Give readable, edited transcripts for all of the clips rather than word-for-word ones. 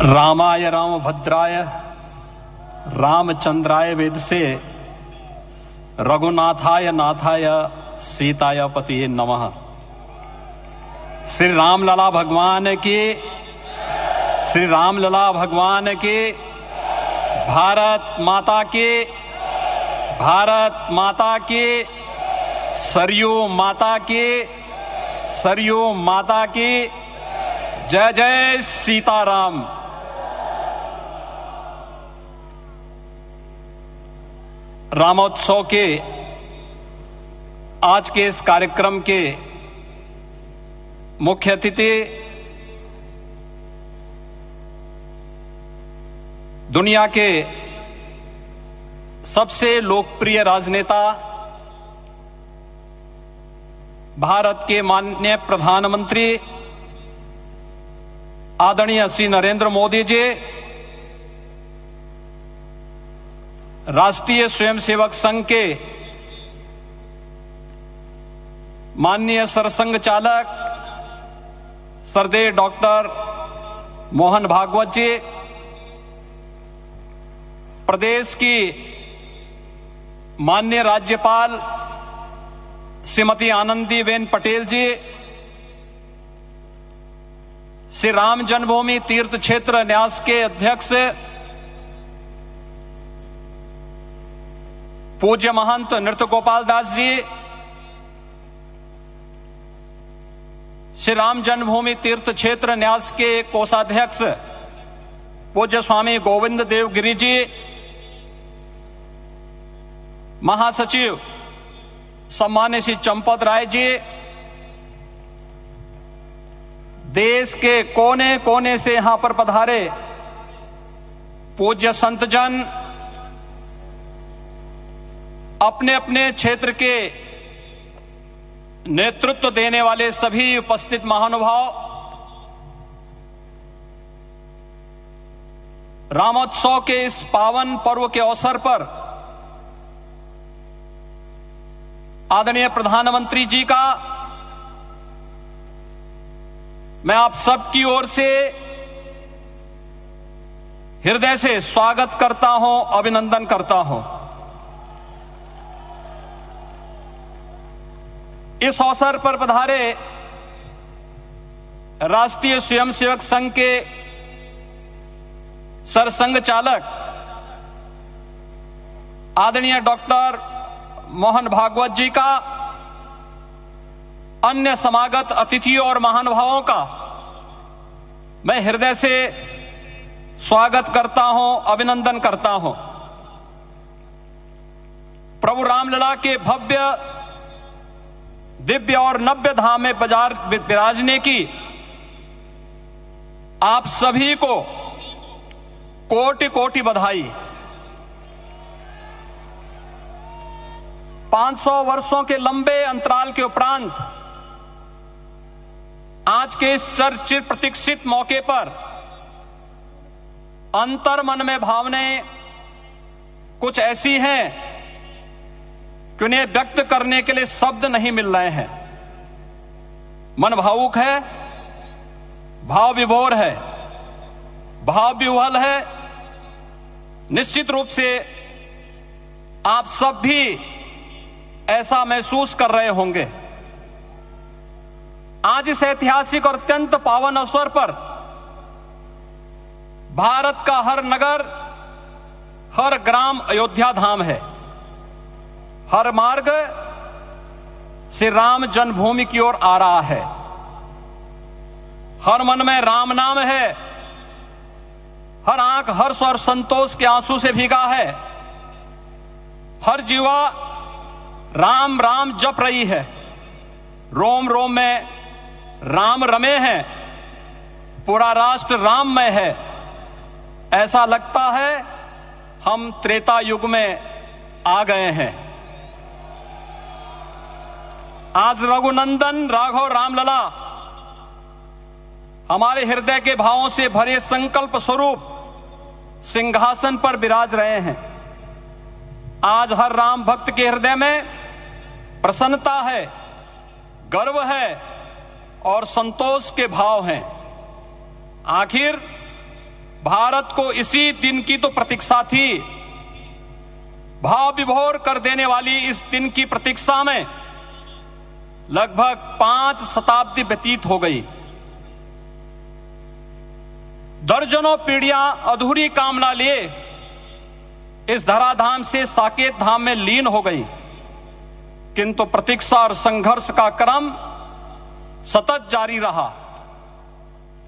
रामाय रामभद्राय रामचंद्राय वेदसे रघुनाथाय नाथाय सीताय पतिये नमः। श्री रामलला भगवान की, श्री रामलला भगवान की, भारत माता की, भारत माता की, सरयू माता की, सरयू माता की, जय जय सीताराम। रामोत्सव के आज के इस कार्यक्रम के मुख्य अतिथि दुनिया के सबसे लोकप्रिय राजनेता भारत के माननीय प्रधानमंत्री आदरणीय श्री नरेंद्र मोदी जी, राष्ट्रीय स्वयंसेवक संघ के माननीय सरसंघ चालक श्रद्धेय डॉक्टर मोहन भागवत जी, प्रदेश की माननीय राज्यपाल श्रीमती आनंदीबेन पटेल जी, श्री राम जन्मभूमि तीर्थ क्षेत्र न्यास के अध्यक्ष पूज्य महंत नृत्य गोपाल दास जी, श्री राम जन्मभूमि तीर्थ क्षेत्र न्यास के कोषाध्यक्ष पूज्य स्वामी गोविंद देव गिरि जी, महासचिव सम्मान्य श्री चंपत राय जी, देश के कोने कोने से यहां पर पधारे पूज्य संतजन, अपने अपने क्षेत्र के नेतृत्व देने वाले सभी उपस्थित महानुभाव, रामोत्सव के इस पावन पर्व के अवसर पर आदरणीय प्रधानमंत्री जी का मैं आप सबकी ओर से हृदय से स्वागत करता हूं, अभिनंदन करता हूं। इस अवसर पर पधारे राष्ट्रीय स्वयंसेवक संघ के सरसंघ चालक आदरणीय डॉक्टर मोहन भागवत जी का, अन्य समागत अतिथियों और महानुभावों का मैं हृदय से स्वागत करता हूं, अभिनंदन करता हूं। प्रभु रामलला के भव्य दिव्य और नव्य धाम में विराजने की आप सभी को कोटि कोटि बधाई। 500 वर्षों के लंबे अंतराल के उपरांत आज के इस चिर प्रतीक्षित मौके पर अंतर मन में भावनाएं कुछ ऐसी हैं कि उन्हें व्यक्त करने के लिए शब्द नहीं मिल रहे हैं। मन भावुक है, भाव विभोर है, भाव विह्वल है। निश्चित रूप से आप सब भी ऐसा महसूस कर रहे होंगे। आज इस ऐतिहासिक और अत्यंत पावन अवसर पर भारत का हर नगर, हर ग्राम अयोध्या धाम है। हर मार्ग श्री राम जन्मभूमि की ओर आ रहा है। हर मन में राम नाम है, हर आंख हर्ष और संतोष के आंसू से भीगा है। हर जीवा राम राम जप रही है, रोम रोम में राम रमे हैं, पूरा राष्ट्र राममय है। ऐसा लगता है हम त्रेता युग में आ गए हैं। आज रघुनंदन राघव रामलला हमारे हृदय के भावों से भरे संकल्प स्वरूप सिंहासन पर विराज रहे हैं। आज हर राम भक्त के हृदय में प्रसन्नता है, गर्व है और संतोष के भाव हैं। आखिर भारत को इसी दिन की तो प्रतीक्षा थी। भाव विभोर कर देने वाली इस दिन की प्रतीक्षा में लगभग 5 शताब्दी व्यतीत हो गई। दर्जनों पीढ़ियां अधूरी कामना लिए इस धराधाम से साकेत धाम में लीन हो गई, किंतु प्रतीक्षा और संघर्ष का क्रम सतत जारी रहा।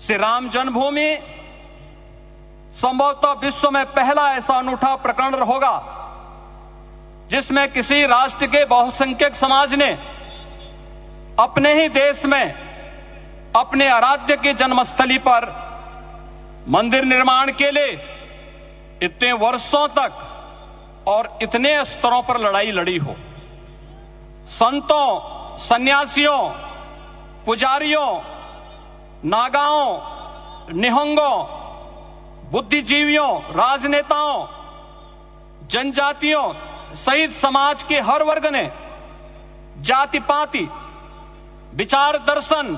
श्री राम जन्मभूमि संभवतः विश्व में पहला ऐसा अनूठा प्रकरण होगा जिसमें किसी राष्ट्र के बहुसंख्यक समाज ने अपने ही देश में अपने आराध्य की जन्मस्थली पर मंदिर निर्माण के लिए इतने वर्षों तक और इतने स्तरों पर लड़ाई लड़ी हो। संतों, सन्यासियों, पुजारियों, नागाओं, निहंगों, बुद्धिजीवियों, राजनेताओं, जनजातियों सहित समाज के हर वर्ग ने जाति पाति, विचार दर्शन,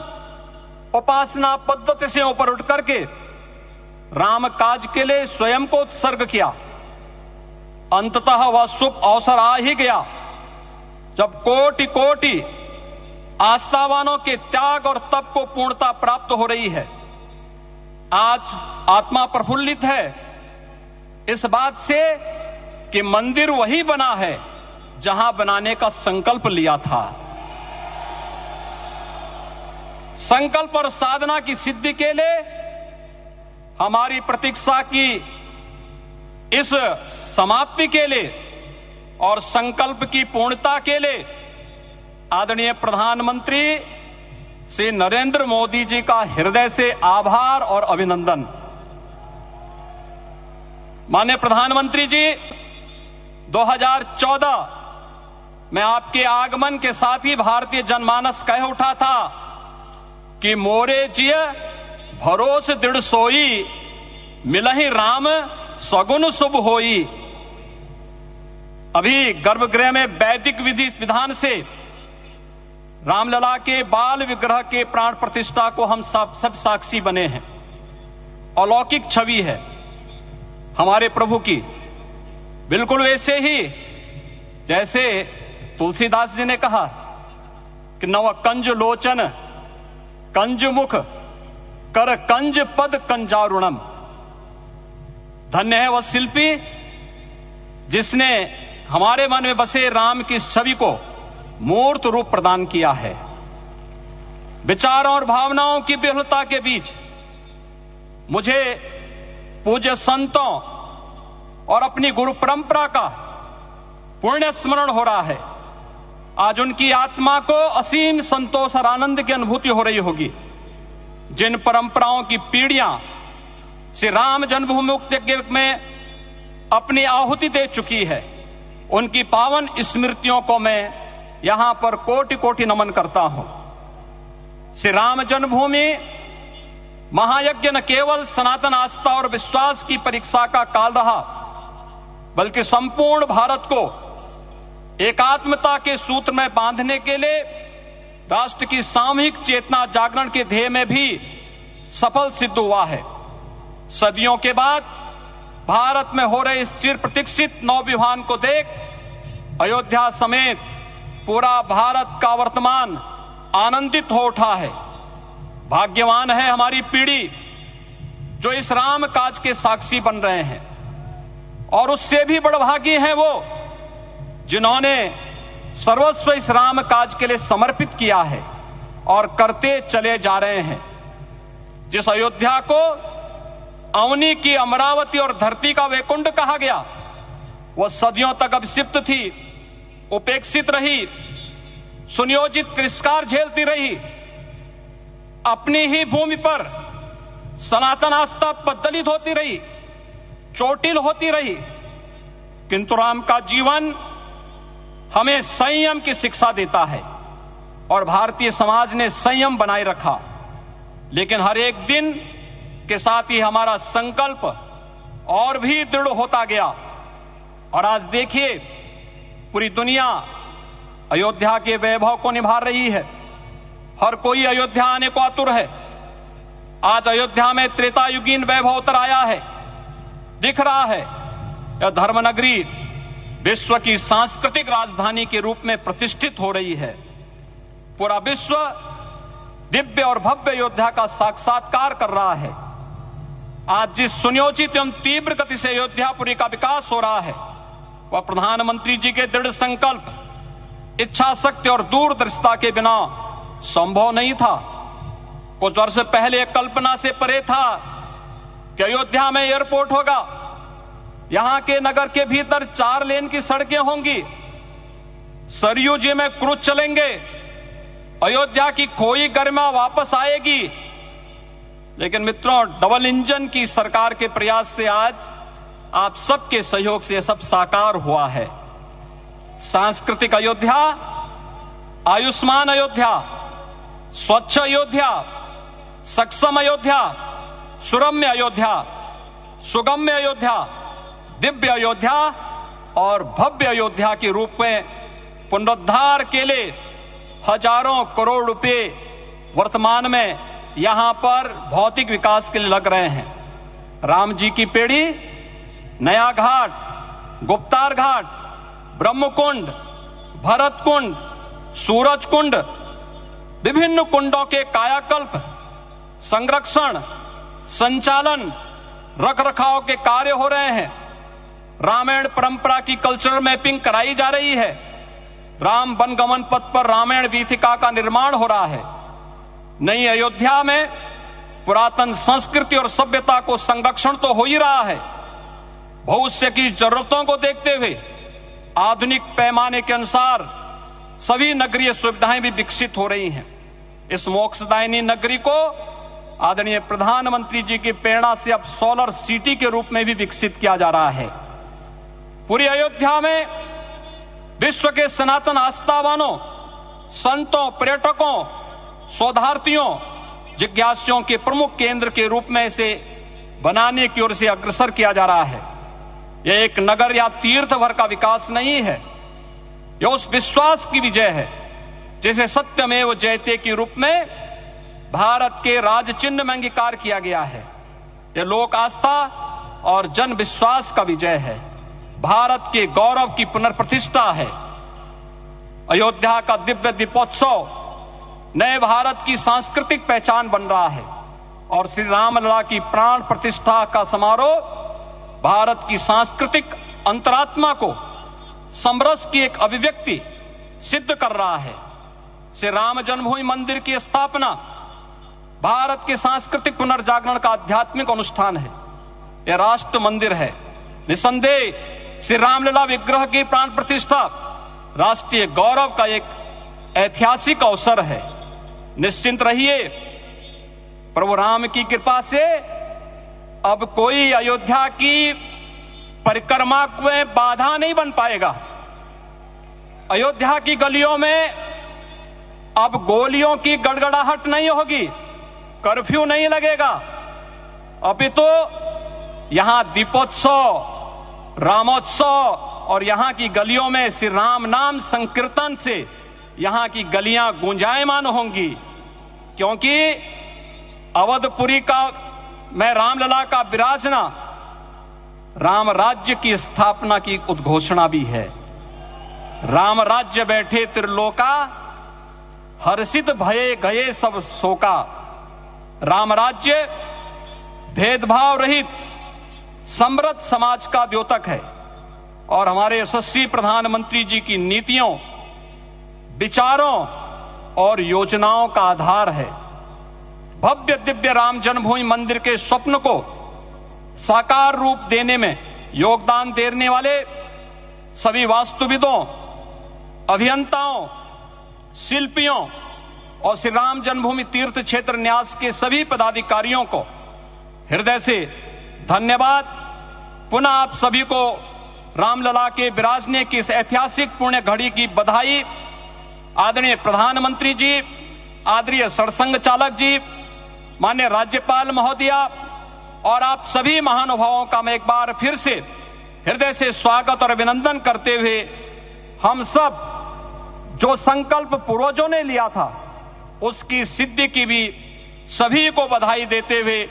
उपासना पद्धति से ऊपर उठ करके राम काज के लिए स्वयं को उत्सर्ग किया। अंततः वह शुभ अवसर आ ही गया जब कोटि कोटि आस्थावानों के त्याग और तप को पूर्णता प्राप्त हो रही है। आज आत्मा प्रफुल्लित है इस बात से कि मंदिर वही बना है जहां बनाने का संकल्प लिया था। संकल्प और साधना की सिद्धि के लिए हमारी प्रतीक्षा की इस समाप्ति के लिए और संकल्प की पूर्णता के लिए आदरणीय प्रधानमंत्री श्री नरेंद्र मोदी जी का हृदय से आभार और अभिनंदन। माननीय प्रधानमंत्री जी, 2014 में आपके आगमन के साथ ही भारतीय जनमानस कह उठा था कि मोरे जिय भरोस दृढ़ सोई, मिलहि राम सगुन शुभ होई। अभी गर्भगृह में वैदिक विधि विधान से रामलला के बाल विग्रह के प्राण प्रतिष्ठा को हम सब साक्षी बने हैं। अलौकिक छवि है हमारे प्रभु की, बिल्कुल वैसे ही जैसे तुलसीदास जी ने कहा कि नव कंज लोचन कंज मुख कर कंज पद कंजारुणम। धन्य है वह शिल्पी जिसने हमारे मन में बसे राम की छवि को मूर्त रूप प्रदान किया है। विचारों और भावनाओं की विहलता के बीच मुझे पूज्य संतों और अपनी गुरु परंपरा का पुण्य स्मरण हो रहा है। आज उनकी आत्मा को असीम संतोष और आनंद की अनुभूति हो रही होगी। जिन परंपराओं की पीढ़ियां श्री राम जन्मभूमि मुक्ति यज्ञ में अपनी आहुति दे चुकी है, उनकी पावन स्मृतियों को मैं यहां पर कोटि कोटि नमन करता हूं। श्री राम जन्मभूमि महायज्ञ न केवल सनातन आस्था और विश्वास की परीक्षा का काल रहा, बल्कि संपूर्ण भारत को एकात्मता के सूत्र में बांधने के लिए राष्ट्र की सामूहिक चेतना जागरण के ध्येय में भी सफल सिद्ध हुआ है। सदियों के बाद भारत में हो रहे इस चिर प्रतीक्षित नवविवाह को देख अयोध्या समेत पूरा भारत का वर्तमान आनंदित हो उठा है। भाग्यवान है हमारी पीढ़ी जो इस राम काज के साक्षी बन रहे हैं, और उससे भी बड़भागी हैं वो जिन्होंने सर्वस्व इस राम काज के लिए समर्पित किया है और करते चले जा रहे हैं। जिस अयोध्या को अवनी की अमरावती और धरती का वैकुंठ कहा गया, वह सदियों तक अभिषिप्त थी, उपेक्षित रही, सुनियोजित तिरस्कार झेलती रही। अपनी ही भूमि पर सनातन आस्था पद्दलित होती रही, चोटिल होती रही, किंतु राम का जीवन हमें संयम की शिक्षा देता है और भारतीय समाज ने संयम बनाए रखा। लेकिन हर एक दिन के साथ ही हमारा संकल्प और भी दृढ़ होता गया, और आज देखिए पूरी दुनिया अयोध्या के वैभव को निभा रही है। हर कोई अयोध्या आने को आतुर है। आज अयोध्या में त्रेतायुगीन वैभव उतर आया है। दिख रहा है यह धर्मनगरी विश्व की सांस्कृतिक राजधानी के रूप में प्रतिष्ठित हो रही है। पूरा विश्व दिव्य और भव्य अयोध्या का साक्षात्कार कर रहा है। आज जिस सुनियोजित एवं तीव्र गति से अयोध्यापुरी का विकास हो रहा है वह प्रधानमंत्री जी के दृढ़ संकल्प, इच्छा शक्ति और दूरदर्शिता के बिना संभव नहीं था। कुछ वर्ष पहले कल्पना से परे था कि अयोध्या में एयरपोर्ट होगा, यहां के नगर के भीतर 4 लेन की सड़कें होंगी, सरयू जी में क्रूज चलेंगे, अयोध्या की खोई गरिमा वापस आएगी। लेकिन मित्रों, डबल इंजन की सरकार के प्रयास से आज आप सबके सहयोग से यह सब साकार हुआ है। सांस्कृतिक अयोध्या, आयुष्मान अयोध्या, स्वच्छ अयोध्या, सक्षम अयोध्या, सुरम्य अयोध्या, सुगम्य अयोध्या, दिव्य अयोध्या और भव्य अयोध्या के रूप में पुनरुद्धार के लिए हजारों करोड़ रुपए वर्तमान में यहां पर भौतिक विकास के लिए लग रहे हैं। राम जी की पेड़ी, नया घाट, गुप्तार घाट, ब्रह्मकुंड, भरत कुंड, सूरज कुंड, विभिन्न कुंडों के कायाकल्प, संरक्षण, संचालन, रखरखाव के कार्य हो रहे हैं। रामायण परंपरा की कल्चरल मैपिंग कराई जा रही है। राम वनगमन पथ पर रामायण वीथिका का निर्माण हो रहा है। नई अयोध्या में पुरातन संस्कृति और सभ्यता को संरक्षण तो हो ही रहा है, भविष्य की जरूरतों को देखते हुए आधुनिक पैमाने के अनुसार सभी नगरीय सुविधाएं भी विकसित हो रही हैं। इस मोक्षदायिनी नगरी को आदरणीय प्रधानमंत्री जी की प्रेरणा से अब सोलर सिटी के रूप में भी विकसित किया जा रहा है। पूरी अयोध्या में विश्व के सनातन आस्थावानों, संतों, पर्यटकों, शोधार्थियों, जिज्ञासुओं के प्रमुख केंद्र के रूप में इसे बनाने की ओर से अग्रसर किया जा रहा है। यह एक नगर या तीर्थ भर का विकास नहीं है, यह उस विश्वास की विजय है जिसे सत्यमेव जयते के रूप में भारत के राज चिन्ह में अंगीकार किया गया है। यह लोक आस्था और जन विश्वास का विजय है, भारत के गौरव की पुनर्प्रतिष्ठा है। अयोध्या का दिव्य दीपोत्सव नए भारत की सांस्कृतिक पहचान बन रहा है और श्री रामलला की प्राण प्रतिष्ठा का समारोह भारत की सांस्कृतिक अंतरात्मा को समरस की एक अभिव्यक्ति सिद्ध कर रहा है। श्री राम जन्मभूमि मंदिर की स्थापना भारत के सांस्कृतिक पुनर्जागरण का आध्यात्मिक अनुष्ठान है। यह राष्ट्र मंदिर है। निसंदेह श्री रामलला विग्रह की प्राण प्रतिष्ठा राष्ट्रीय गौरव का एक ऐतिहासिक अवसर है। निश्चिंत रहिए, प्रभु राम की कृपा से अब कोई अयोध्या की परिक्रमा में बाधा नहीं बन पाएगा। अयोध्या की गलियों में अब गोलियों की गड़गड़ाहट नहीं होगी, कर्फ्यू नहीं लगेगा। अभी तो यहां दीपोत्सव, रामोत्सव और यहां की गलियों में श्री राम नाम संकीर्तन से यहां की गलियां गुंजायमान होंगी, क्योंकि अवधपुरी का मैं रामलला का विराजना राम राज्य की स्थापना की उद्घोषणा भी है। राम राज्य बैठे त्रिलोका, हर्षित भये गए सब शोका। राम राज्य भेदभाव रहित समृद्ध समाज का द्योतक है और हमारे यशस्वी प्रधानमंत्री जी की नीतियों, विचारों और योजनाओं का आधार है। भव्य दिव्य राम जन्मभूमि मंदिर के स्वप्न को साकार रूप देने में योगदान देने वाले सभी वास्तुविदों, अभियंताओं, शिल्पियों और श्री राम जन्मभूमि तीर्थ क्षेत्र न्यास के सभी पदाधिकारियों को हृदय से धन्यवाद। पुनः आप सभी को रामलला के विराजने की इस ऐतिहासिक पुण्य घड़ी की बधाई। आदरणीय प्रधानमंत्री जी, आदरणीय सरसंघ चालक जी, माननीय राज्यपाल महोदया और आप सभी महानुभावों का मैं एक बार फिर से हृदय से स्वागत और अभिनंदन करते हुए हम सब जो संकल्प पूर्वजों ने लिया था उसकी सिद्धि की भी सभी को बधाई देते हुए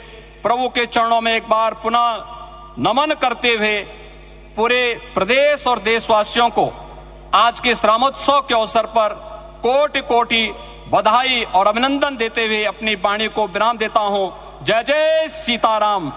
प्रभु के चरणों में एक बार पुनः नमन करते हुए पूरे प्रदेश और देशवासियों को आज के इस रामोत्सव के अवसर पर कोटि कोटि बधाई और अभिनंदन देते हुए अपनी वाणी को विराम देता हूं। जय जय सीताराम।